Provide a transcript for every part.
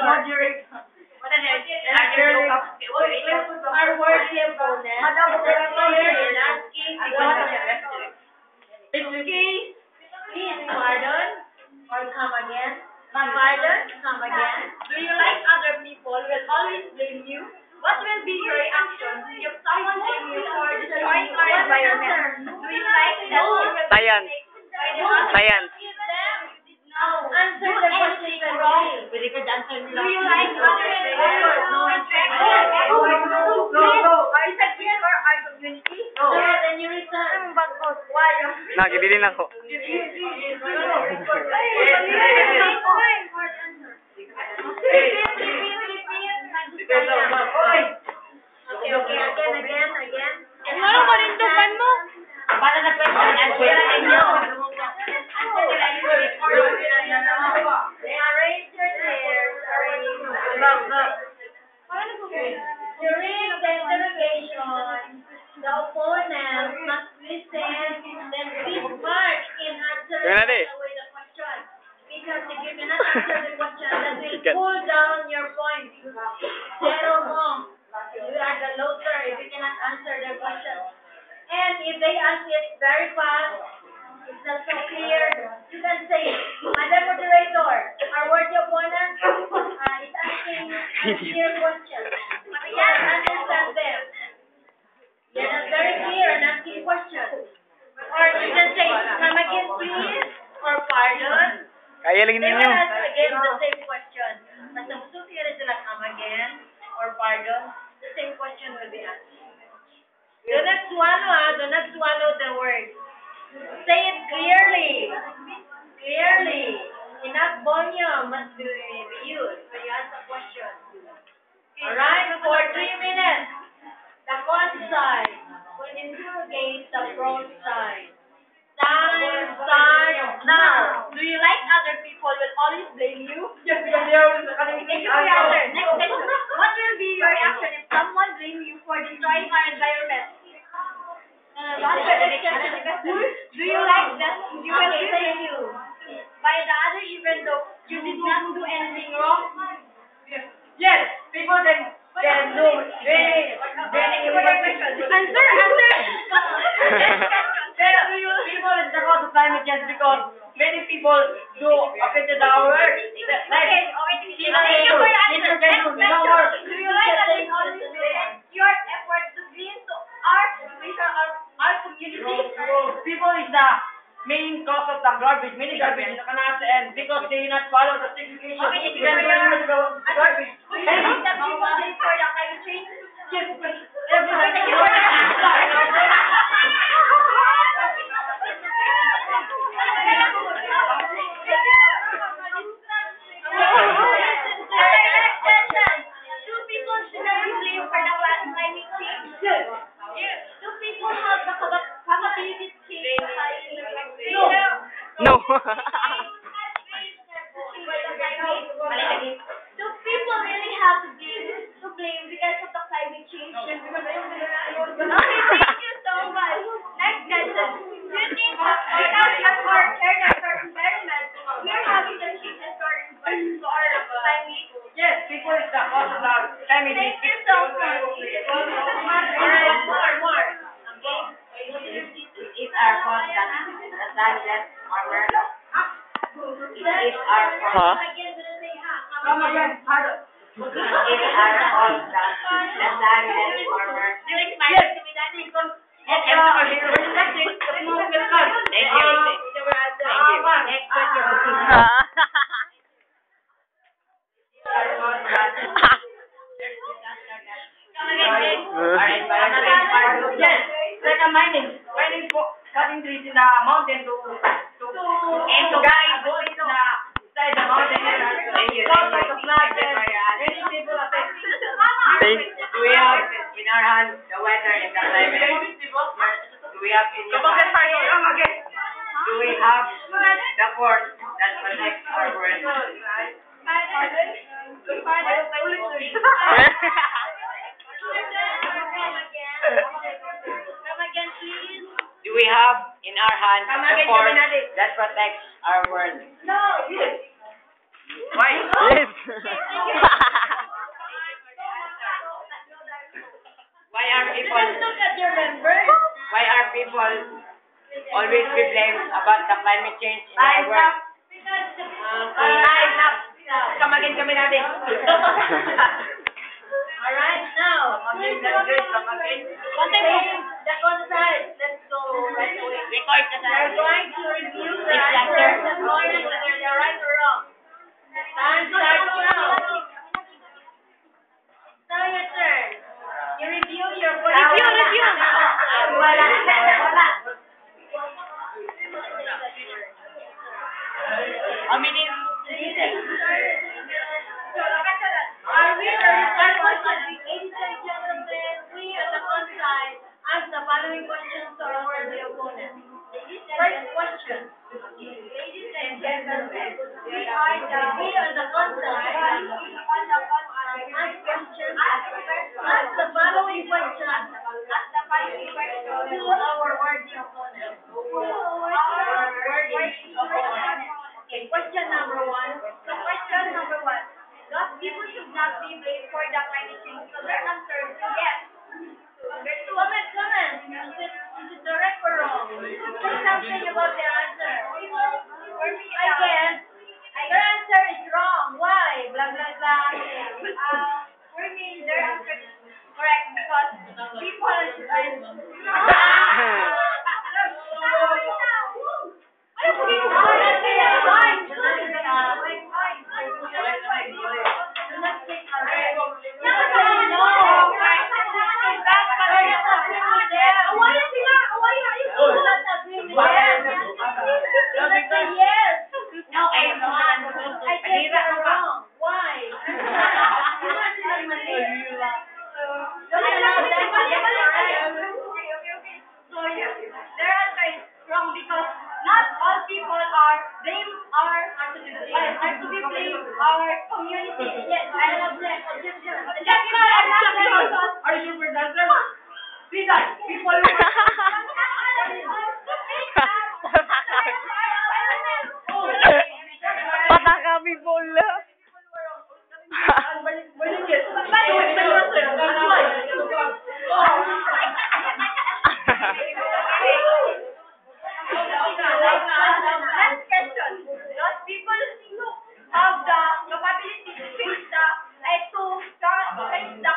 Moderator. Our worthy opponent. Please pardon or come again. Pardon, come again. Do you like other people will always blame you? What will be your reaction if someone blame you for destroying our environment? Do you like that you will be Science. by the others? Science. No. Answer the question wrong. Pwede ka answer nila. Do you like other people? No. Are you again or our community? No. Then you return. Why? Nagibilin ako. Okay, again. Ano ka rin tukan mo? Para na question answer na inyo. Arrange your chairs. During the interrogation, the opponent must listen, then please mark in answering away the question. Because if you cannot answer the question, that will pull down your points. Zero mo. You are the loser if you cannot answer the question. And if they ask it very fast, it's not so clear, you can say, Madam Moderator, our worthy opponent is asking a clear question. We can't understand them. They're not very clear and asking questions. Or you can say, come again please, or pardon. Kaya lang They will ninyo. ask again the same question. But the musuti rin sila come again, or pardon, the same question will be asked. Do not swallow the word. Say it clearly. Enough volume must be used when you ask a question. Alright, for 3 minutes. The con side will interrogate the pro side. Time starts now. Do you like other people will always blame you? Yes, thank you for your answer. Next question. What will be your reaction if someone blames you for destroying our environment? Do you like that you will be blamed by the other even though you did not do anything wrong? Yes, people can do very Answer. People is the cause of climate change because many people do affected our work. Okay, thank you for your answer. Next question. Do you like that they always spend your effort to clean to our situation or our community? People is the main cause of the garbage. Many garbage in the canals and because they not follow the segregation. Okay, They don't remove the garbage. Do you like that people blame for the climate change? Yes, Thank you for your Do people should not be blamed for the climate change? Yes. Do people have the capability to change No. Do people really have to blame because of the climate change? Okay, thank you so much. Next question. Do you think without us or caring for environment, we are having the changes to our climate? yes, people is the cause of the climate Thank change. you so much. More. It's our fault that the sun left farmer. It's our fault. Huh? Come again, harder. It's our fault that the sun left farmer. Yes, because Thank you. Next question. yes, like a mining for cutting trees in the mountain to guide boys in the inside the mountain. Lots of flags and many people affect. We have in our hands the weather and the climate. Do we have in your hands? Do we have the force that protects our world? Come again, please. Do we have in in our hands the force that protects our world. No. Why? Yes. Why are people Let's look at your members. always be blamed about the climate change in our world? Kamagin kami natin. Alright, now. Kamagin, kamagin. The concise. Let's go right away. Record ka We're going to review the answers according to whether they're right or wrong. Time starts now. Now your turn. You review your Review. Wala. How many? Our question, ladies and gentlemen, we at the concise ask the following questions to our worthy opponent. First question. Ladies and gentlemen, we are the concise ask the following questions to our worthy opponent. Okay, question number one. Those people should not be blamed for the climate change. So their answer is yes. Comment. Is it correct or wrong? Say something about their answer. I guess their answer is wrong. Why? Blah blah blah. For me, their answer is correct because people Pataka people. Last question. Those people have the capability to change the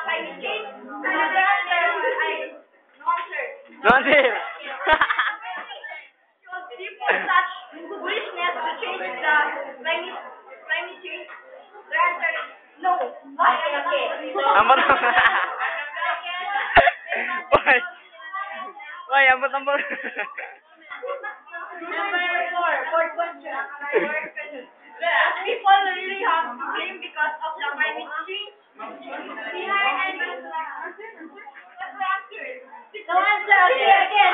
climate change. So their answer is no answer. No, dear. Should people such foolishness to change the climate change? Their answer is no. Okay. Ambot. Why? Why, ambot. Fourth question. People really have to blame because of the climate change. No answer. Okay, again.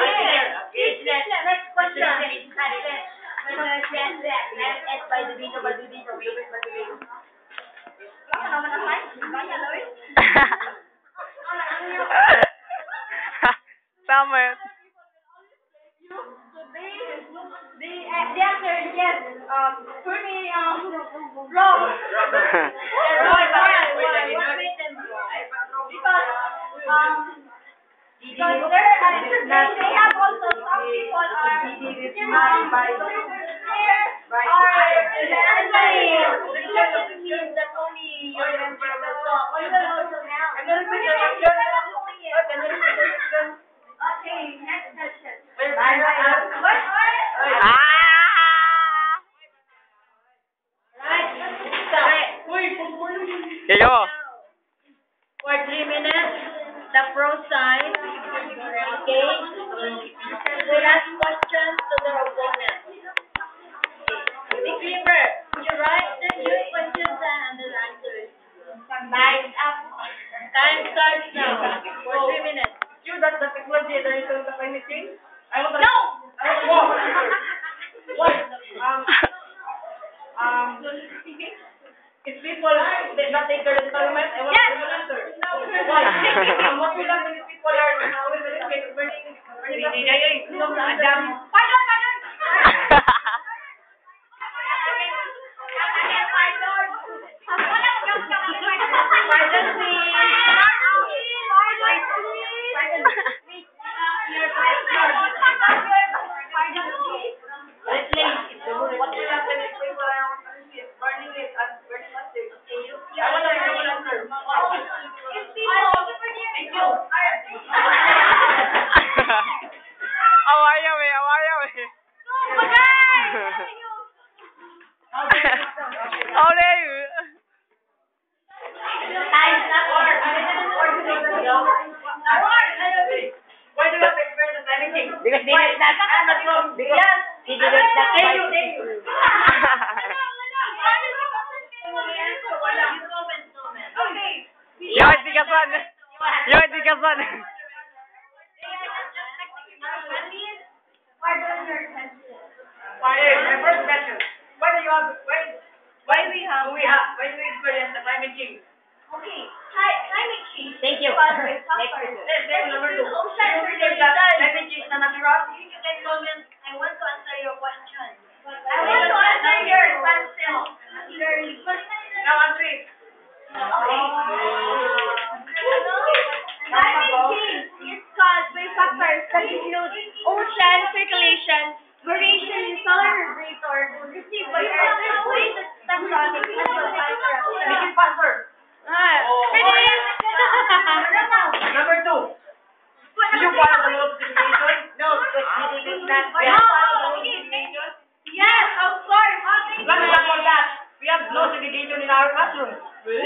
Next question. Tama yun. The answer is yes. For me, wrong. What made them wrong? Because they have also some people are doesn't mean that only your members will talk. You will also now. Okay, next question. Ah! Right? Kayo. For 3 minutes, the pro side, okay, will ask questions to their opponent. Disclaimer, you write the new questions and the answers. Time's up. Time starts now. For 3 minutes. You that the technology is the reason of climate change? No! If people did not take their environment, I want to answer. Why? Ang popular when people are burning Why don't son. Yo, hindi ka son. My first question. Why do we experience the climate change? Okay, climate change. Thank you. Next Then number 2. Ocean Do you think that climate change is natural? You can comment. I want to answer your question. I want to answer your question. Clearly. Now answer it. Okay. Climate change is caused by factors that include ocean circulation, variation in solar radiator received by Earth, tectonic and geological Make it faster. Number 2. Do you follow the laws of segregation? No, because we didn't that. Do you follow the laws of segregation? Yes, of course. Let's talk about that. We have no segregation in our classroom. Talking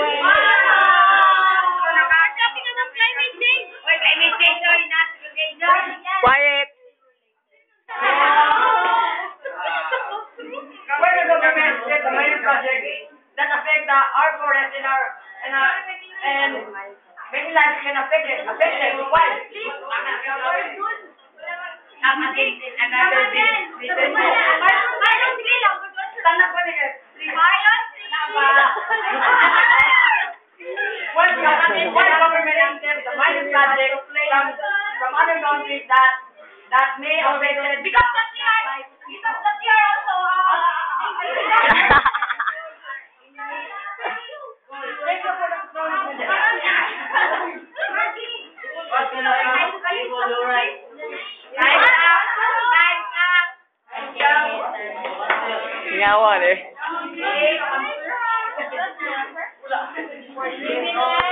about climate change. Wait, climate change, sorry, not segregation. Quiet. When the government set the mining project that affect our forest and many lives can affect it. Why? Why the government accept the mining project from other countries that may affect it? Because that year also Thank you for the acknowledgement. What can people do right? Time's up. Singawan eh. Okay.